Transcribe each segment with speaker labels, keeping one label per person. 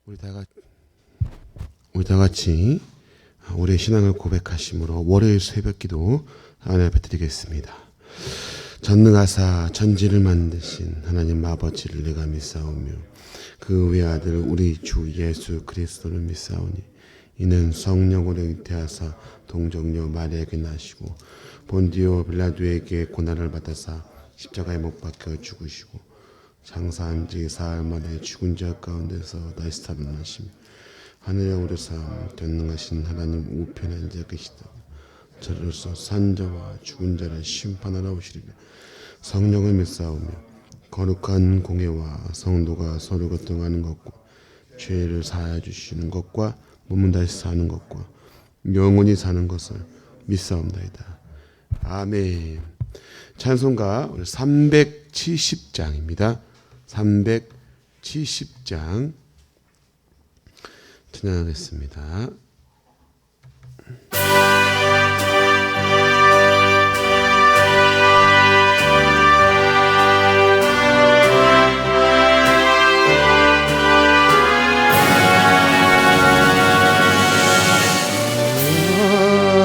Speaker 1: 우리 다 같이 우리의 신앙을 고백하심으로 월요일 새벽기도 하나님 앞에 드리겠습니다. 전능하사 천지를 만드신 하나님 아버지를 내가 믿사오며 그 외아들 우리 주 예수 그리스도를 믿사오니 이는 성령으로 잉태하사 동정녀 마리아에게 나시고 본디오 빌라도에게 고난을 받아사 십자가에 못 박혀 죽으시고 장사한 지 사흘 만에 죽은 자 가운데서 다시 살아나시며 하늘에 오르사 전능하신 하나님 우편에 앉아 계시다. 저로서 산자와 죽은 자를 심판하러 오시리라. 성령을 믿사오며 거룩한 공예와 성도가 서로 교통하는 것과 죄를 사하여 주시는 것과 몸은 다시 사는 것과 영원히 사는 것을 믿사옵나이다. 아멘. 찬송가 370장입니다. 370장 찬양하겠습니다.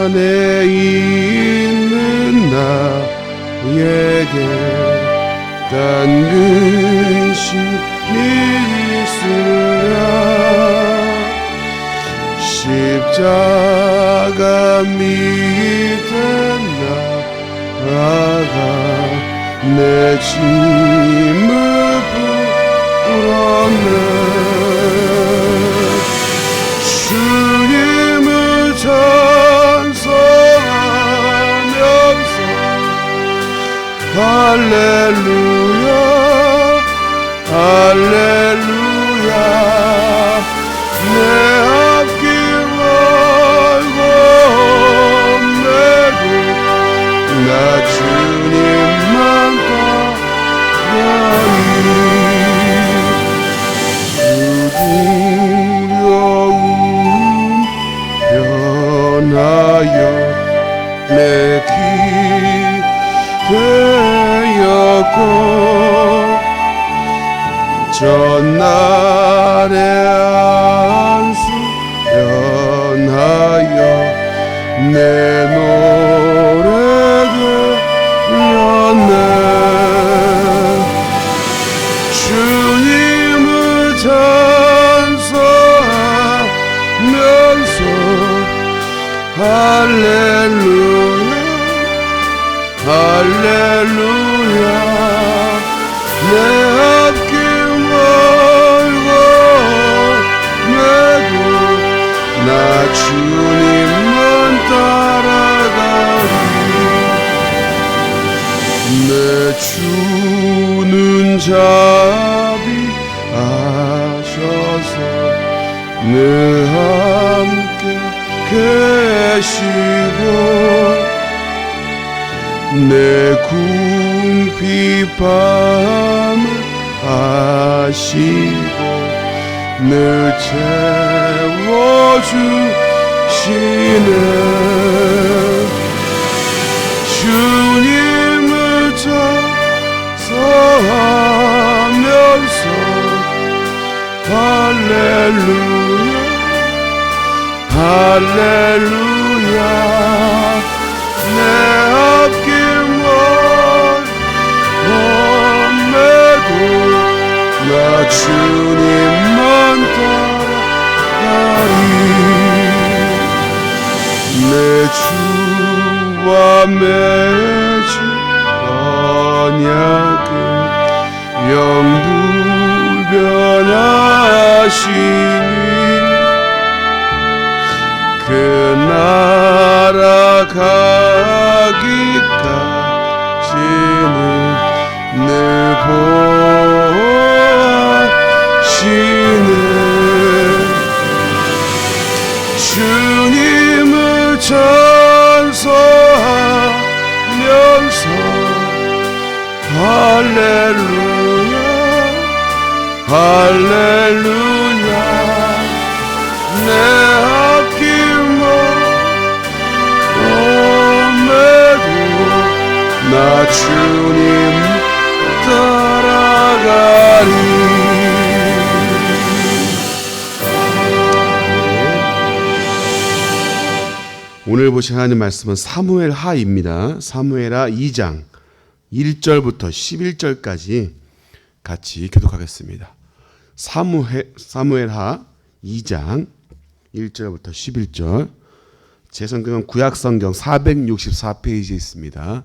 Speaker 1: 안에 있는 나에게 당근시 미수라 십자가 밑에 나아가 내 짐을 풀었네. 주님을 찬송하면서 할렐루야 할렐루야 내 앞길 멀고 메고 나 주님만 따라니 두려움 변하여 내 기대였고 전날의 안수 변하여 내 노래가 되었네. 주님을 찬송하면서 할렐루야 할렐루야 내 앞길 멀고 메고 나 주님만 따라가리. 내 주는 자비하셔서 늘 함께 계시고 내 궁핍함을 아시고 늘 채워주시네. 주님을 찬송하면서 할렐루야 할렐루야 내 앞길 멀고 나 주님만 따라가리. 내 주와 맺은 언약은 영불변하시니 그 나라 가기까지는 늘 보시네. 주님을 찬송하면서 할렐루야 할렐루야 내 앞길 멀고 나 주님 따라가리. 오늘 보실 하나님 말씀은 사무엘하입니다. 사무엘하 2장 1절부터 11절까지 같이 교독하겠습니다. 사무엘하 2장 1절부터 11절. 제 성경은 구약성경 464페이지에 있습니다.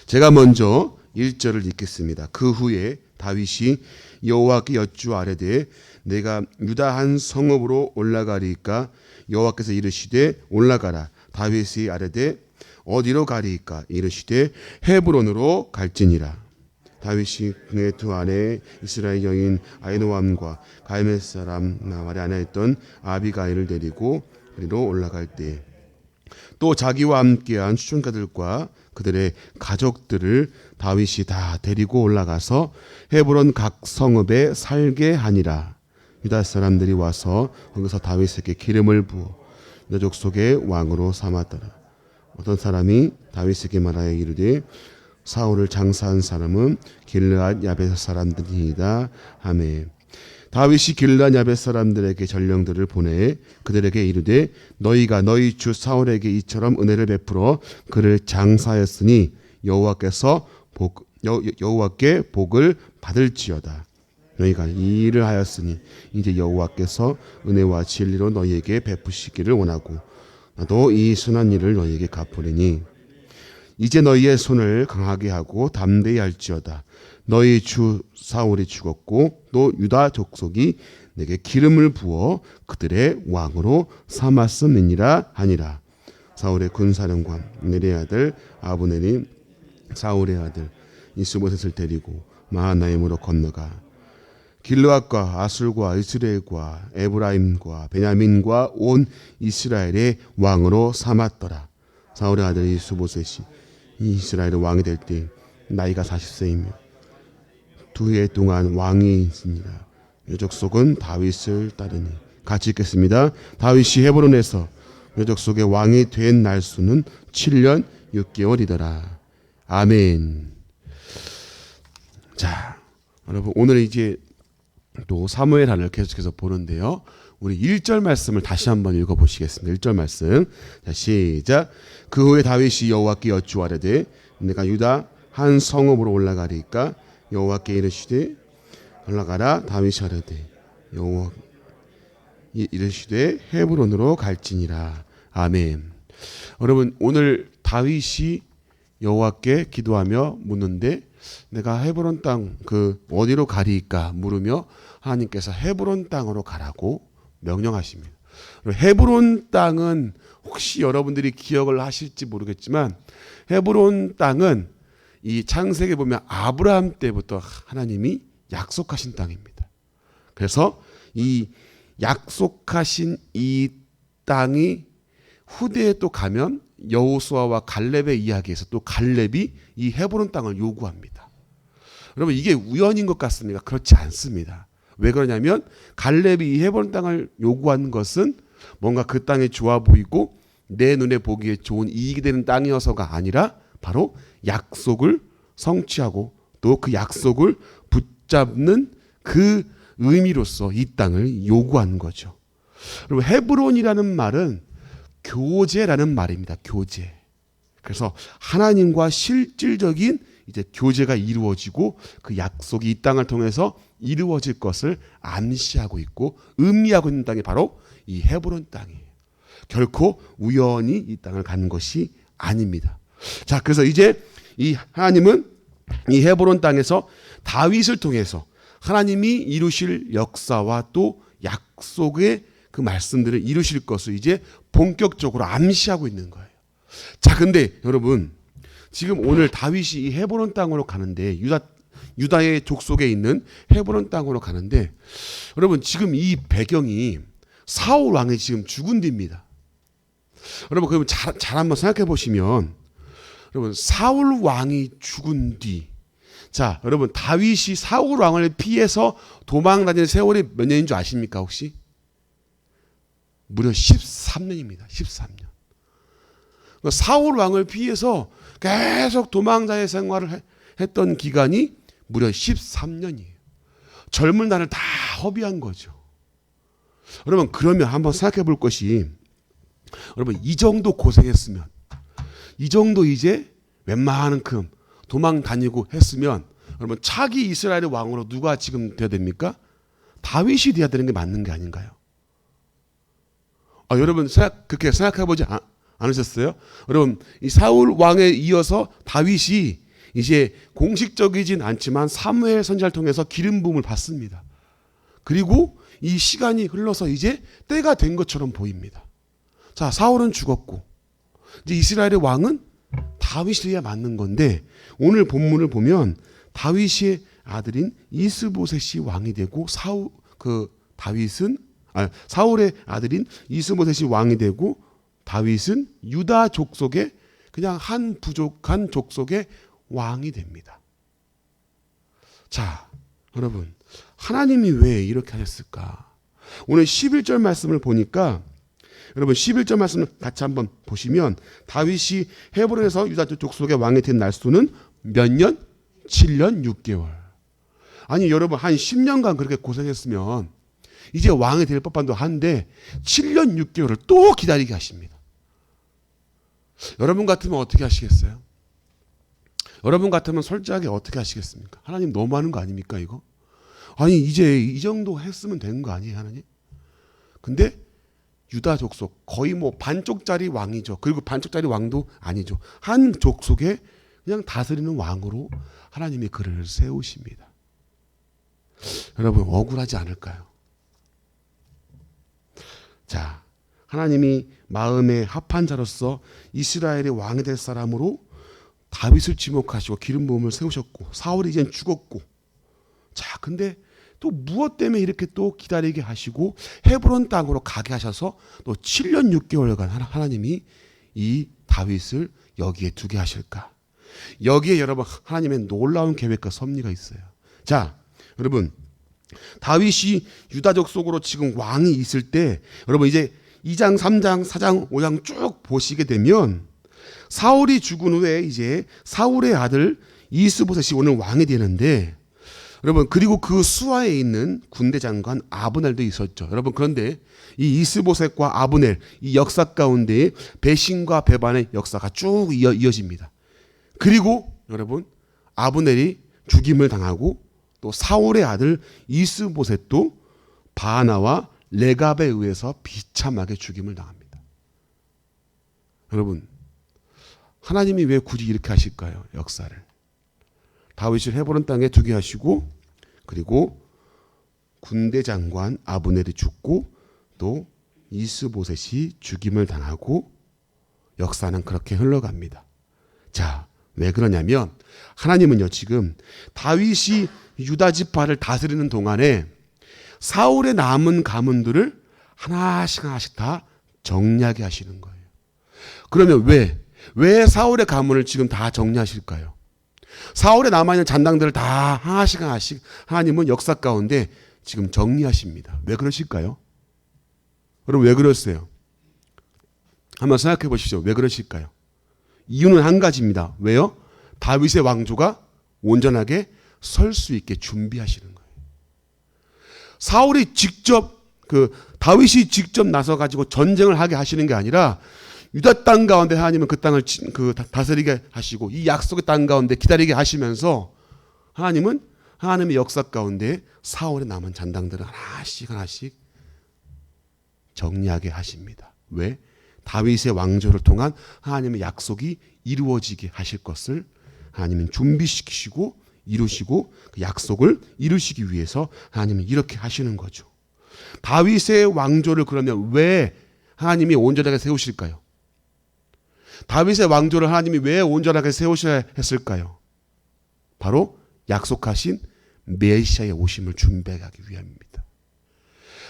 Speaker 1: 제가 먼저 1절을 읽겠습니다. 그 후에 다윗이 여호와께 여쭈아뢰되 내가 유다 한 성읍으로 올라가리이까 여호와께서 이르시되 올라가라. 다윗이 아뢰되 어디로 가리이까 이르시되 헤브론으로 갈지니라. 다윗이 그의 두 아내 이스라엘 여인 아히노암과 갈멜 사람 나발의 아내였던 아비가일을 데리고 그리로 올라갈 때 또 자기와 함께한 수종가들과 그들의 가족들을 다윗이 다 데리고 올라가서 헤브론 각 성읍에 살게 하니라. 유다 사람들이 와서 거기서 다윗에게 기름을 부어 유다 족속의 왕으로 삼았더라. 어떤 사람이 다윗에게 말하여 이르되 사울을 장사한 사람은 길르앗 야벳 사람들이니이다 하매 다윗이 길르앗 야벳 사람들에게 전령들을 보내 그들에게 이르되 너희가 너희 주 사울에게 이처럼 은혜를 베풀어 그를 장사하였으니 여호와께 복을 받을지어다. 너희가 이 일을 하였으니 이제 여호와께서 은혜와 진리로 너희에게 베푸시기를 원하고 나도 이 선한 일을 너희에게 갚으리니 이제 너희의 손을 강하게 하고 담대히 할지어다. 너희 주 사울이 죽었고 또 유다 족속이 내게 기름을 부어 그들의 왕으로 삼았음이니라 하니라. 사울의 군사령관 네리의 아들 아브넬이 사울의 아들 이스보셋을 데리고 마하나임으로 건너가 길르앗과 아술과 이스라엘과 에브라임과 베냐민과 온 이스라엘의 왕으로 삼았더라. 사울의 아들 이스보셋이 이스라엘의 왕이 될 때 나이가 40세이며 두 해 동안 왕이 있으니라. 여족속은 다윗을 따르니. 같이 읽겠습니다. 다윗이 헤브론에서 여족속의 왕이 된 날수는 7년 6개월이더라. 아멘. 자, 여러분 오늘 이제 또 사무엘하를 계속해서 보는데요. 우리 1절 말씀을 다시 한번 읽어보시겠습니다. 1절 말씀. 자, 시작. 그 후에 다윗이 여호와께 여쭈아뢰되 내가 유다 한 성읍으로 올라가리이까 여호와께 이르시되 올라가라. 다윗이 아뢰되 여호와 이르시되 헤브론으로 갈지니라. 아멘. 여러분 오늘 다윗이 여호와께 기도하며 묻는데 내가 헤브론 땅 그 어디로 가리이까 물으며 하나님께서 헤브론 땅으로 가라고 명령하십니다. 헤브론 땅은 혹시 여러분들이 기억을 하실지 모르겠지만 헤브론 땅은 이 창세기에 보면 아브라함 때부터 하나님이 약속하신 땅입니다. 그래서 이 약속하신 이 땅이 후대에 또 가면 여호수아와 갈렙의 이야기에서 또 갈렙이 이 헤브론 땅을 요구합니다. 여러분 이게 우연인 것 같습니까? 그렇지 않습니다. 왜 그러냐면 갈렙이 이 헤브론 땅을 요구한 것은 뭔가 그 땅이 좋아 보이고 내 눈에 보기에 좋은 이익이 되는 땅이어서가 아니라 바로 약속을 성취하고 또 그 약속을 붙잡는 그 의미로서 이 땅을 요구한 거죠. 그리고 헤브론이라는 말은 교제라는 말입니다. 교제. 그래서 하나님과 실질적인 이제 교제가 이루어지고 그 약속이 이 땅을 통해서 이루어질 것을 암시하고 있고 의미하고 있는 땅이 바로 이 헤브론 땅이에요. 결코 우연히 이 땅을 간 것이 아닙니다. 자, 그래서 이제 이 하나님은 이 헤브론 땅에서 다윗을 통해서 하나님이 이루실 역사와 또 약속의 그 말씀들을 이루실 것을 이제 본격적으로 암시하고 있는 거예요. 자, 근데 여러분 지금 오늘 다윗이 이 헤브론 땅으로 가는데 유다의 족속에 있는 헤브론 땅으로 가는데 여러분 지금 이 배경이 사울 왕이 지금 죽은 뒤입니다. 여러분 그러면 잘 한번 생각해 보시면 여러분 사울 왕이 죽은 뒤, 자 여러분 다윗이 사울 왕을 피해서 도망 다니는 세월이 몇 년인 줄 아십니까 혹시? 무려 13년입니다. 13년. 사울 왕을 피해서 계속 도망자의 생활을 했던 기간이 무려 13년이에요. 젊은 날을 다 허비한 거죠. 여러분 그러면 한번 생각해 볼 것이 여러분 이 정도 고생했으면, 이 정도 이제 웬만한큼 도망 다니고 했으면, 여러분 차기 이스라엘의 왕으로 누가 지금 돼야 됩니까? 다윗이 돼야 되는 게 맞는 게 아닌가요? 여러분 그렇게 생각해보지 않으셨어요? 여러분 이 사울 왕에 이어서 다윗이 이제 공식적이진 않지만 사무엘 선지자를 통해서 기름 부음을 받습니다. 그리고 이 시간이 흘러서 이제 때가 된 것처럼 보입니다. 자, 사울은 죽었고 이제 이스라엘의 왕은 다윗이 돼야 맞는 건데, 오늘 본문을 보면 다윗의 아들인 이스보셋이 왕이 되고 사울의 아들인 이스보셋이 왕이 되고, 다윗은 유다 족속의 그냥 한 부족한 족속의 왕이 됩니다. 자, 여러분 하나님이 왜 이렇게 하셨을까? 오늘 11절 말씀을 보니까, 여러분 11절 말씀을 같이 한번 보시면, 다윗이 헤브론에서 유다 족속의 왕이 된 날수는 몇 년? 7년 6개월. 아니 여러분 한 10년간 그렇게 고생했으면 이제 왕이 될 법한도 한데 7년 6개월을 또 기다리게 하십니다. 여러분 같으면 어떻게 하시겠어요? 여러분 같으면 솔직하게 어떻게 하시겠습니까? 하나님 너무하는 거 아닙니까 이거? 아니 이제 이 정도 했으면 되는 거 아니에요 하나님? 근데 유다 족속 거의 뭐 반쪽짜리 왕이죠. 그리고 반쪽짜리 왕도 아니죠. 한 족속에 그냥 다스리는 왕으로 하나님이 그를 세우십니다. 여러분 억울하지 않을까요? 자, 하나님이 마음에 합한 자로서 이스라엘의 왕이 될 사람으로 다윗을 지목하시고 기름 부음을 세우셨고, 사울이 이젠 죽었고, 자 근데 또 무엇 때문에 이렇게 또 기다리게 하시고 헤브론 땅으로 가게 하셔서 또 7년 6개월간 하나님이 이 다윗을 여기에 두게 하실까? 여기에 여러분 하나님의 놀라운 계획과 섭리가 있어요. 자, 여러분 다윗이 유다 족속으로 지금 왕이 있을 때, 여러분 이제 2장, 3장, 4장, 5장 쭉 보시게 되면 사울이 죽은 후에 이제 사울의 아들 이스보셋이 오늘 왕이 되는데, 여러분 그리고 그 수하에 있는 군대 장관 아브넬도 있었죠. 여러분 그런데 이 이스보셋과 아브넬 이 역사 가운데 배신과 배반의 역사가 쭉 이어집니다. 그리고 여러분 아브넬이 죽임을 당하고, 또 사울의 아들 이스보셋도 바나와 레갑에 의해서 비참하게 죽임을 당합니다. 여러분 하나님이 왜 굳이 이렇게 하실까요? 역사를 다윗을 헤브론 땅에 두게 하시고, 그리고 군대 장관 아브넬이 죽고 또 이스보셋이 죽임을 당하고, 역사는 그렇게 흘러갑니다. 자, 왜 그러냐면 하나님은요 지금 다윗이 유다 지파를 다스리는 동안에 사울의 남은 가문들을 하나씩 하나씩 다 정리하게 하시는 거예요. 그러면 왜 사울의 가문을 지금 다 정리하실까요? 사울에 남아있는 잔당들을 다 하나씩 하나씩 하나님은 역사 가운데 지금 정리하십니다. 왜 그러실까요? 여러분 왜 그러세요? 한번 생각해 보십시오. 왜 그러실까요? 이유는 한 가지입니다. 왜요? 다윗의 왕조가 온전하게 설 수 있게 준비하시는 거예요. 사울이 직접 다윗이 직접 나서 가지고 전쟁을 하게 하시는 게 아니라 유다 땅 가운데 하나님은 그 땅을 다스리게 하시고 이 약속의 땅 가운데 기다리게 하시면서 하나님은 하나님의 역사 가운데 사울의 남은 잔당들을 하나씩 하나씩 정리하게 하십니다. 왜? 다윗의 왕조를 통한 하나님의 약속이 이루어지게 하실 것을 하나님은 준비시키시고 이루시고, 그 약속을 이루시기 위해서 하나님은 이렇게 하시는 거죠. 다윗의 왕조를 그러면 왜 하나님이 온전하게 세우실까요? 다윗의 왕조를 하나님이 왜 온전하게 세우셔야 했을까요? 바로 약속하신 메시아의 오심을 준비하기 위함입니다.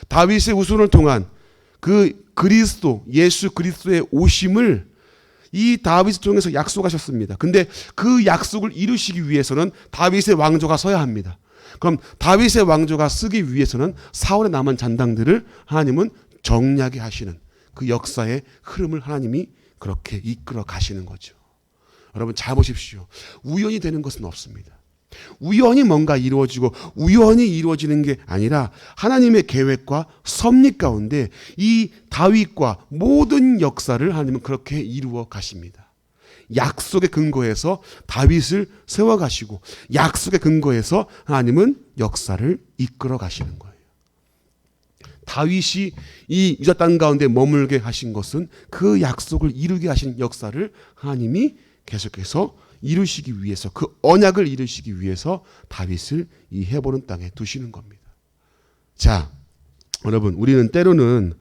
Speaker 1: 다윗의 후손을 통한 그 그리스도, 예수 그리스도의 오심을 이 다윗을 통해서 약속하셨습니다. 근데 그 약속을 이루시기 위해서는 다윗의 왕조가 서야 합니다. 그럼 다윗의 왕조가 쓰기 위해서는 사울의 남은 잔당들을 하나님은 정리하게 하시는 그 역사의 흐름을 하나님이 그렇게 이끌어 가시는 거죠. 여러분 잘 보십시오. 우연히 되는 것은 없습니다. 우연히 뭔가 이루어지고 우연히 이루어지는 게 아니라 하나님의 계획과 섭리 가운데 이 다윗과 모든 역사를 하나님은 그렇게 이루어 가십니다. 약속의 근거에서 다윗을 세워 가시고 약속의 근거에서 하나님은 역사를 이끌어 가시는 거예요. 다윗이 이 유다 땅 가운데 머물게 하신 것은 그 약속을 이루게 하신 역사를 하나님이 계속해서 이루시기 위해서, 그 언약을 이루시기 위해서 다윗을 이 헤브론 땅에 두시는 겁니다. 자, 여러분, 우리는 때로는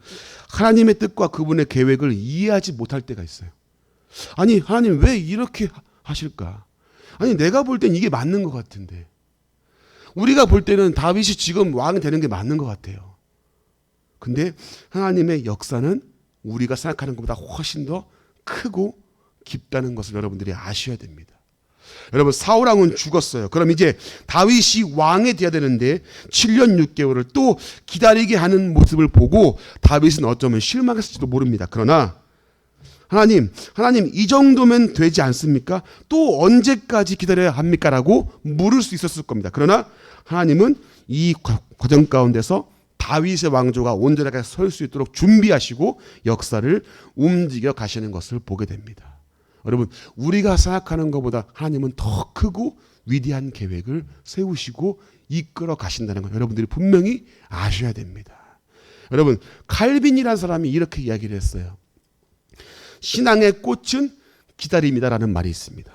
Speaker 1: 하나님의 뜻과 그분의 계획을 이해하지 못할 때가 있어요. 아니, 하나님 왜 이렇게 하실까? 아니, 내가 볼 땐 이게 맞는 것 같은데. 우리가 볼 때는 다윗이 지금 왕이 되는 게 맞는 것 같아요. 근데 하나님의 역사는 우리가 생각하는 것보다 훨씬 더 크고 깊다는 것을 여러분들이 아셔야 됩니다. 여러분, 사울왕은 죽었어요. 그럼 이제 다윗이 왕이 돼야 되는데 7년 6개월을 또 기다리게 하는 모습을 보고 다윗은 어쩌면 실망했을지도 모릅니다. 그러나 하나님 이 정도면 되지 않습니까? 또 언제까지 기다려야 합니까? 라고 물을 수 있었을 겁니다. 그러나 하나님은 이 과정 가운데서 다윗의 왕조가 온전하게 설 수 있도록 준비하시고 역사를 움직여 가시는 것을 보게 됩니다. 여러분, 우리가 생각하는 것보다 하나님은 더 크고 위대한 계획을 세우시고 이끌어 가신다는 걸 여러분들이 분명히 아셔야 됩니다. 여러분, 칼빈이라는 사람이 이렇게 이야기를 했어요. 신앙의 꽃은 기다림이다라는 말이 있습니다.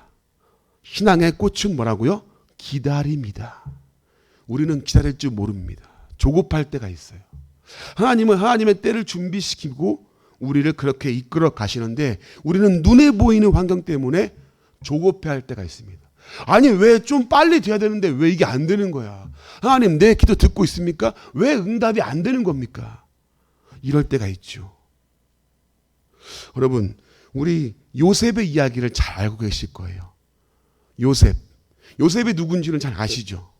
Speaker 1: 신앙의 꽃은 뭐라고요? 기다림이다. 우리는 기다릴 줄 모릅니다. 조급할 때가 있어요. 하나님은 하나님의 때를 준비시키고 우리를 그렇게 이끌어 가시는데 우리는 눈에 보이는 환경 때문에 조급해할 때가 있습니다. 아니, 왜 좀 빨리 돼야 되는데 왜 이게 안 되는 거야? 하나님, 내 기도 듣고 있습니까? 왜 응답이 안 되는 겁니까? 이럴 때가 있죠. 여러분, 우리 요셉의 이야기를 잘 알고 계실 거예요. 요셉이 누군지는 잘 아시죠?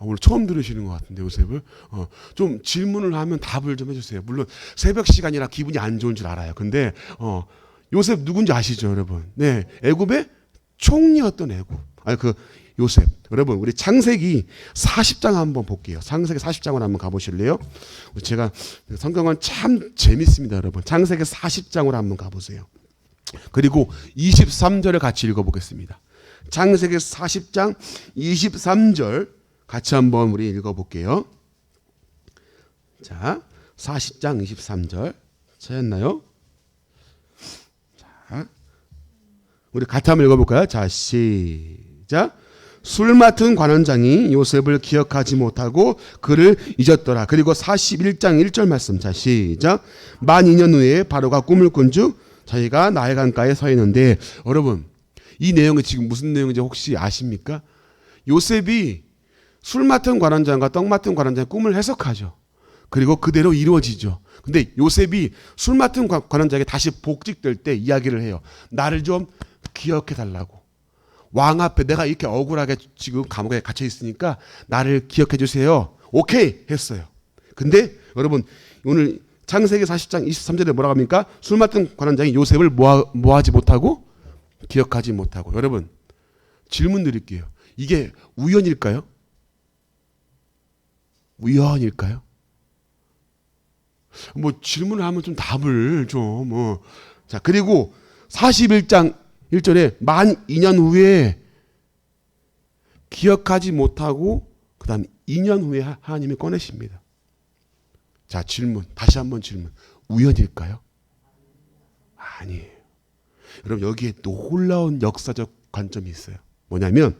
Speaker 1: 오늘 처음 들으시는 것 같은데, 요셉을. 좀 질문을 하면 답을 좀 해주세요. 물론 새벽 시간이라 기분이 안 좋은 줄 알아요. 근데 요셉 누군지 아시죠, 여러분? 네, 애굽의 총리였던 요셉. 여러분, 우리 창세기 40장 한번 볼게요. 창세기 40장을 한번 가보실래요? 제가 성경은 참 재밌습니다, 여러분. 창세기 40장으로 한번 가보세요. 그리고 23절을 같이 읽어보겠습니다. 창세기 40장 23절 같이 한번 우리 읽어볼게요. 자, 40장 23절 찾았나요? 자, 우리 같이 한번 읽어볼까요? 자, 시작. 술 맡은 관원장이 요셉을 기억하지 못하고 그를 잊었더라. 그리고 41장 1절 말씀. 자, 시작. 만 2년 후에 바로가 꿈을 꾼즉 자기가 나일 강가에 서 있는데, 여러분, 이 내용이 지금 무슨 내용인지 혹시 아십니까? 요셉이 술 맡은 관원장과 떡 맡은 관원장의 꿈을 해석하죠. 그리고 그대로 이루어지죠. 근데 요셉이 술 맡은 관원장에게 다시 복직될 때 이야기를 해요. 나를 좀 기억해 달라고. 왕 앞에 내가 이렇게 억울하게 지금 감옥에 갇혀 있으니까 나를 기억해 주세요. 오케이 했어요. 근데 여러분, 오늘 창세기 40장 23절에 뭐라고 합니까? 술 맡은 관원장이 요셉을 뭐하지 못하고 기억하지 못하고. 여러분, 질문 드릴게요. 이게 우연일까요? 우연일까요? 뭐 질문을 하면 좀 답을 좀 자, 그리고 41장 1절에 만 2년 후에 기억하지 못하고 그다음 2년 후에 하나님이 꺼내십니다. 자, 질문. 다시 한번 질문. 우연일까요? 아니에요. 여러분, 여기에 놀라운 역사적 관점이 있어요. 뭐냐면,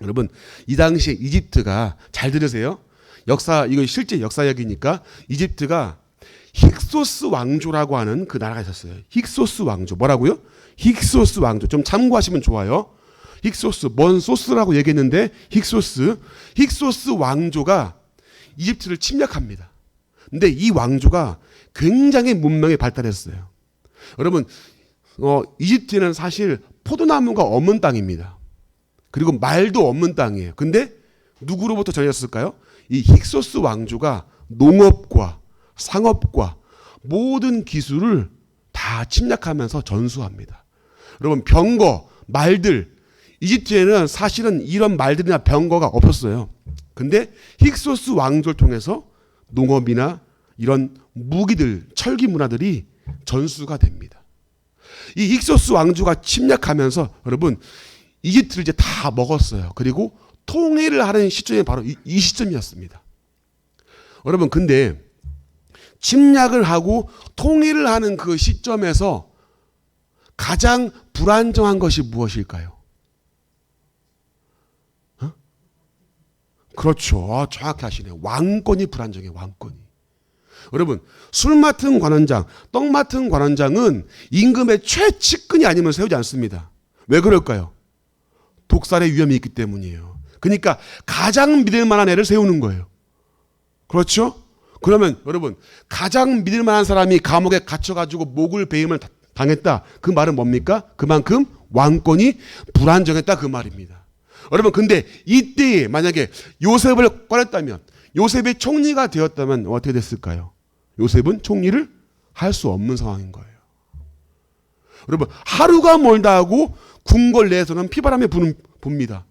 Speaker 1: 여러분, 이 당시에 이집트가, 잘 들으세요. 이거 실제 역사 이야기니까, 이집트가 힉소스 왕조라고 하는 그 나라가 있었어요. 힉소스 왕조. 뭐라고요? 힉소스 왕조. 좀 참고하시면 좋아요. 힉소스, 뭔 소스라고 얘기했는데 힉소스 왕조가 이집트를 침략합니다. 근데 이 왕조가 굉장히 문명이 발달했어요. 여러분, 이집트는 사실 포도나무가 없는 땅입니다. 그리고 말도 없는 땅이에요. 근데 누구로부터 전해졌을까요? 이 힉소스 왕조가 농업과 상업과 모든 기술을 다 침략하면서 전수합니다. 여러분, 병거, 말들, 이집트에는 사실은 이런 말들이나 병거가 없었어요. 근데 힉소스 왕조를 통해서 농업이나 이런 무기들, 철기 문화들이 전수가 됩니다. 이 힉소스 왕조가 침략하면서 여러분 이집트를 이제 다 먹었어요. 그리고 통일을 하는 시점이 바로 이 시점이었습니다. 여러분 근데 침략을 하고 통일을 하는 그 시점에서 가장 불안정한 것이 무엇일까요? 그렇죠. 정확히 하시네요. 왕권이 불안정해요. 왕권이. 여러분 술 맡은 관원장, 떡 맡은 관원장은 임금의 최측근이 아니면 세우지 않습니다. 왜 그럴까요? 독살의 위험이 있기 때문이에요. 그러니까 가장 믿을 만한 애를 세우는 거예요. 그렇죠? 그러면 여러분 가장 믿을 만한 사람이 감옥에 갇혀가지고 목을 베임을 당했다. 그 말은 뭡니까? 그만큼 왕권이 불안정했다 그 말입니다. 여러분 근데 이때에 만약에 요셉을 꺼냈다면, 요셉이 총리가 되었다면 어떻게 됐을까요? 요셉은 총리를 할 수 없는 상황인 거예요. 여러분 하루가 멀다 하고 궁궐 내에서는 피바람이 붑니다.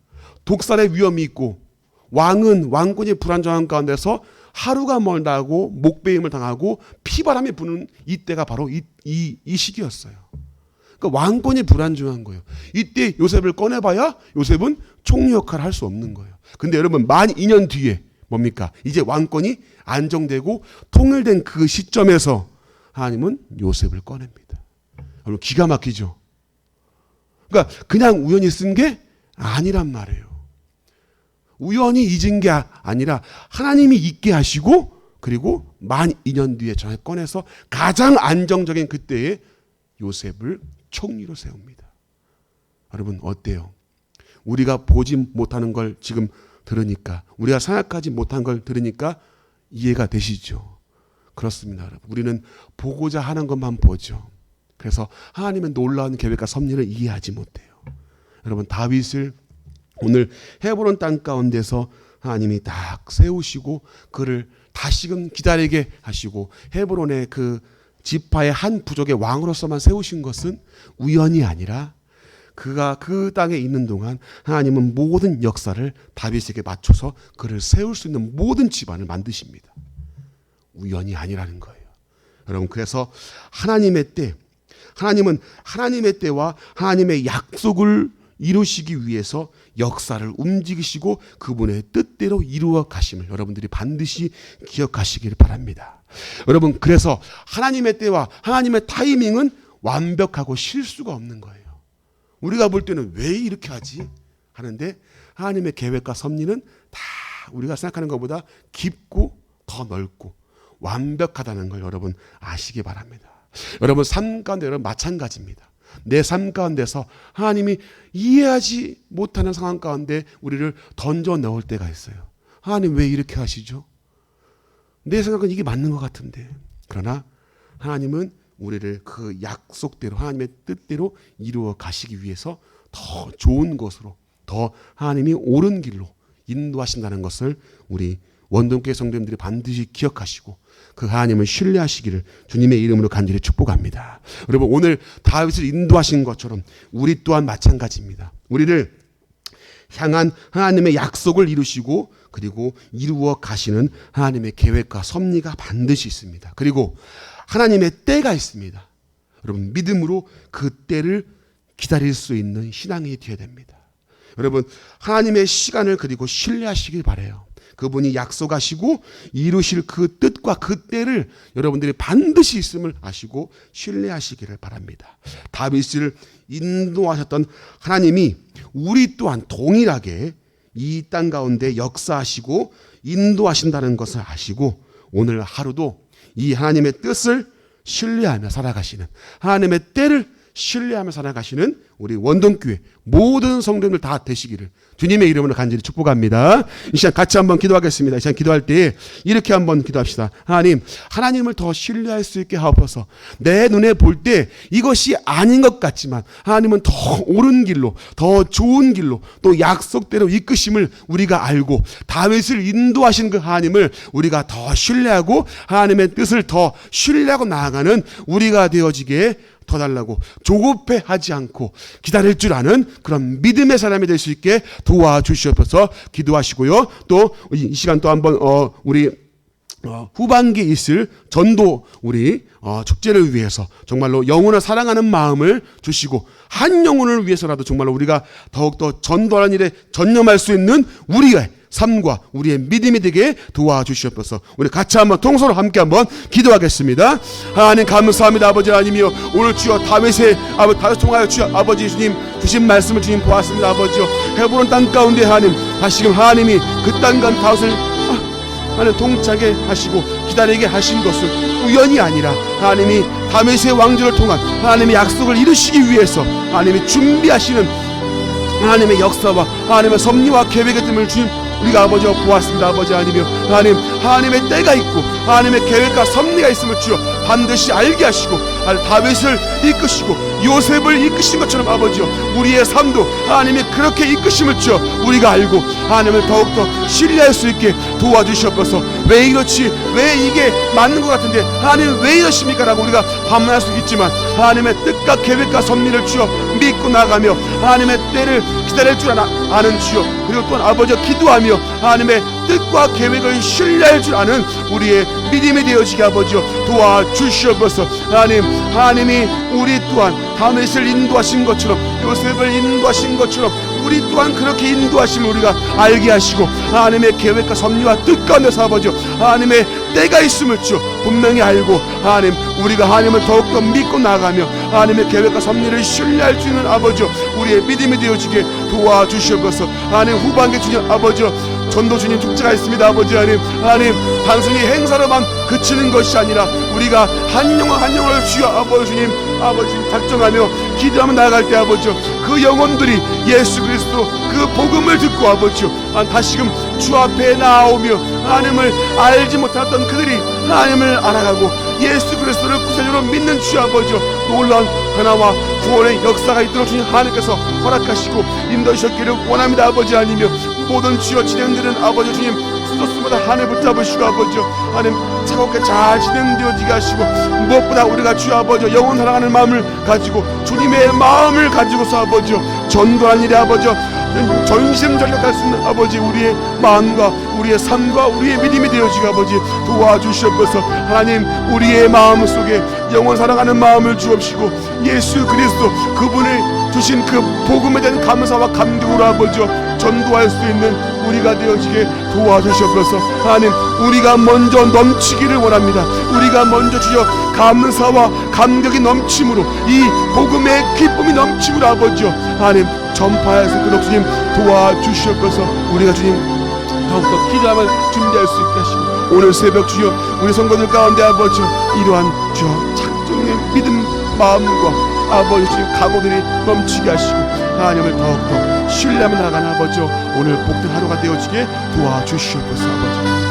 Speaker 1: 독살의 위험이 있고 왕권이 불안정한 가운데서 하루가 멀다 하고 목베임을 당하고 피바람이 부는 이때가 바로 이 시기였어요. 그러니까 왕권이 불안정한 거예요. 이때 요셉을 꺼내봐야 요셉은 총리 역할을 할 수 없는 거예요. 근데 여러분 만 2년 뒤에 뭡니까? 이제 왕권이 안정되고 통일된 그 시점에서 하나님은 요셉을 꺼냅니다. 여러분 기가 막히죠? 그러니까 그냥 우연히 쓴 게 아니란 말이에요. 우연히 잊은 게 아니라 하나님이 잊게 하시고 그리고 만 2년 뒤에 전에 꺼내서 가장 안정적인 그때에 요셉을 총리로 세웁니다. 여러분 어때요? 우리가 보지 못하는 걸 지금 들으니까, 우리가 생각하지 못한 걸 들으니까 이해가 되시죠? 그렇습니다. 여러분. 우리는 보고자 하는 것만 보죠. 그래서 하나님의 놀라운 계획과 섭리를 이해하지 못해요. 여러분 다윗을 오늘 헤브론 땅 가운데서 하나님이 딱 세우시고 그를 다시금 기다리게 하시고 헤브론의 그 지파의 한 부족의 왕으로서만 세우신 것은 우연이 아니라 그가 그 땅에 있는 동안 하나님은 모든 역사를 다윗에게 맞춰서 그를 세울 수 있는 모든 집안을 만드십니다. 우연이 아니라는 거예요. 여러분 그래서 하나님의 때, 하나님은 하나님의 때와 하나님의 약속을 이루시기 위해서 역사를 움직이시고 그분의 뜻대로 이루어 가심을 여러분들이 반드시 기억하시길 바랍니다. 여러분 그래서 하나님의 때와 하나님의 타이밍은 완벽하고 실수가 없는 거예요. 우리가 볼 때는 왜 이렇게 하지? 하는데 하나님의 계획과 섭리는 다 우리가 생각하는 것보다 깊고 더 넓고 완벽하다는 걸 여러분 아시기 바랍니다. 여러분 삶 가운데 여러분 마찬가지입니다. 내 삶 가운데서 하나님이 이해하지 못하는 상황 가운데 우리를 던져 넣을 때가 있어요. 하나님 왜 이렇게 하시죠? 내 생각은 이게 맞는 것 같은데. 그러나 하나님은 우리를 그 약속대로 하나님의 뜻대로 이루어 가시기 위해서 더 좋은 것으로, 더 하나님이 옳은 길로 인도하신다는 것을 우리 원동교회 성도님들이 반드시 기억하시고 그 하나님을 신뢰하시기를 주님의 이름으로 간절히 축복합니다. 여러분 오늘 다윗을 인도하신 것처럼 우리 또한 마찬가지입니다. 우리를 향한 하나님의 약속을 이루시고 그리고 이루어 가시는 하나님의 계획과 섭리가 반드시 있습니다. 그리고 하나님의 때가 있습니다. 여러분 믿음으로 그 때를 기다릴 수 있는 신앙이 되어야 됩니다. 여러분 하나님의 시간을 그리고 신뢰하시길 바라요. 그분이 약속하시고 이루실 그 뜻과 그 때를 여러분들이 반드시 있음을 아시고 신뢰하시기를 바랍니다. 다윗을 인도하셨던 하나님이 우리 또한 동일하게 이 땅 가운데 역사하시고 인도하신다는 것을 아시고 오늘 하루도 이 하나님의 뜻을 신뢰하며 살아가시는, 하나님의 때를 신뢰하며 살아가시는 우리 원동교회 모든 성도님들 다 되시기를 주님의 이름으로 간절히 축복합니다. 이 시간 같이 한번 기도하겠습니다. 이 시간 기도할 때 이렇게 한번 기도합시다. 하나님을 더 신뢰할 수 있게 하옵소서. 내 눈에 볼 때 이것이 아닌 것 같지만 하나님은 더 옳은 길로, 더 좋은 길로 또 약속대로 이끄심을 우리가 알고 다윗을 인도하신 그 하나님을 우리가 더 신뢰하고 하나님의 뜻을 더 신뢰하고 나아가는 우리가 되어지게 더 달라고 조급해하지 않고 기다릴 줄 아는 그런 믿음의 사람이 될 수 있게 도와주시옵소서 기도하시고요. 또 이 시간 또 한번 우리 후반기에 있을 전도 우리 축제를 위해서 정말로 영혼을 사랑하는 마음을 주시고 한 영혼을 위해서라도 정말로 우리가 더욱더 전도하는 일에 전념할 수 있는 우리의 삶과 우리의 믿음이 되게 도와주시옵소서. 우리 같이 한번 통성으로 함께 한번 기도하겠습니다. 하나님 감사합니다. 아버지 하나님이여, 오늘 주여 다윗의 다윗 통하여 주여 아버지 주님 주신 말씀을 주님 보았습니다. 아버지여, 헤브론 땅 가운데 하나님 다시금 하나님이 그 땅과 다윗을 하나님 통치하게 하시고 기다리게 하신 것은 우연이 아니라 하나님이 다윗의 왕조를 통한 하나님의 약속을 이루시기 위해서 하나님이 준비하시는 하나님의 역사와 하나님의 섭리와 계획의 뜸을 주님 우리가 아버지와 보았습니다. 아버지 하나님이여, 하나님의 때가 있고 하나님의 계획과 섭리가 있음을 주여 반드시 알게 하시고 다윗을 이끄시고 요셉을 이끄신 것처럼 아버지여 우리의 삶도 하나님이 그렇게 이끄심을 주여 우리가 알고 하나님을 더욱더 신뢰할 수 있게 도와주시옵소서. 왜 이렇지, 왜 이게 맞는 것 같은데 하나님 왜 이러십니까? 라고 우리가 반문할 수 있지만 하나님의 뜻과 계획과 섭리를 주여 믿고 나가며 하나님의 때를 기다릴 줄 아는 주여, 그리고 또한 아버지여 기도하며 하나님의 뜻과 계획을 신뢰할 줄 아는 우리의 믿음이 되어지게 아버지여 도와주시옵소서. 하나님이 우리 또한 다윗을 인도하신 것처럼 요셉을 인도하신 것처럼 우리 또한 그렇게 인도하심을 우리가 알게 하시고 하나님의 계획과 섭리와 뜻 가운데서 아버지여 하나님의 때가 있음을 주여 분명히 알고 하나님 우리가 하나님을 더욱더 믿고 나가며 하나님의 계획과 섭리를 신뢰할 수 있는 아버지여 우리의 믿음이 되어지게 도와주시옵소서. 하나님 후반기 주님 아버지여 전도 주님 축제가 있습니다. 아버지 하나님 단순히 행사로만 그치는 것이 아니라 우리가 한 영혼 한 영혼을 주여 아버지 주님 작정하며 기도하며 나아갈 때 아버지요 그 영혼들이 예수 그리스도 그 복음을 듣고 아버지요 다시금 주 앞에 나오며 하나님을 알지 못했던 그들이 하나님을 알아가고 예수 그리스도를 구세주로 믿는 주 아버지요 놀라운 변화와 구원의 역사가 있도록 주님 하나님께서 허락하시고 인도하셨기를 원합니다. 아버지 하나님이여 모든 주여 진행들은 아버지 주님 스트레스보다 하늘 붙잡으시고 아버지요 하나님 차갑게 잘 진행되어지게 하시고 무엇보다 우리가 주 아버지요 영원 사랑하는 마음을 가지고 주님의 마음을 가지고서 아버지요 전도하는 일에 아버지요 전심전력할 수 있는 아버지 우리의 마음과 우리의 삶과 우리의 믿음이 되어지게 아버지 도와주시옵소서. 하나님 우리의 마음 속에 영원 사랑하는 마음을 주옵시고 예수 그리스도 그분을 주신 그 복음에 대한 감사와 감격으로 아버지요 전도할 수 있는 우리가 되어지게 도와주시옵소서. 하나님 우리가 먼저 넘치기를 원합니다. 우리가 먼저 주여 감사와 감격이 넘침으로 이 복음의 기쁨이 넘침으로 아버지요 하나님 전파할 수 있도록 주님 도와주시옵소서. 우리가 주님 더욱더 기도하면 준비할 수 있게 하시고 오늘 새벽 주여 우리 성도들 가운데 아버지요 이러한 주여 작정의 믿음 마음과 아버지 주님 각오들이 넘치게 하시고 하나님을 더욱더 신뢰하며 나가는 아버지요 오늘 복된 하루가 되어지게 도와주시옵소서. 아버지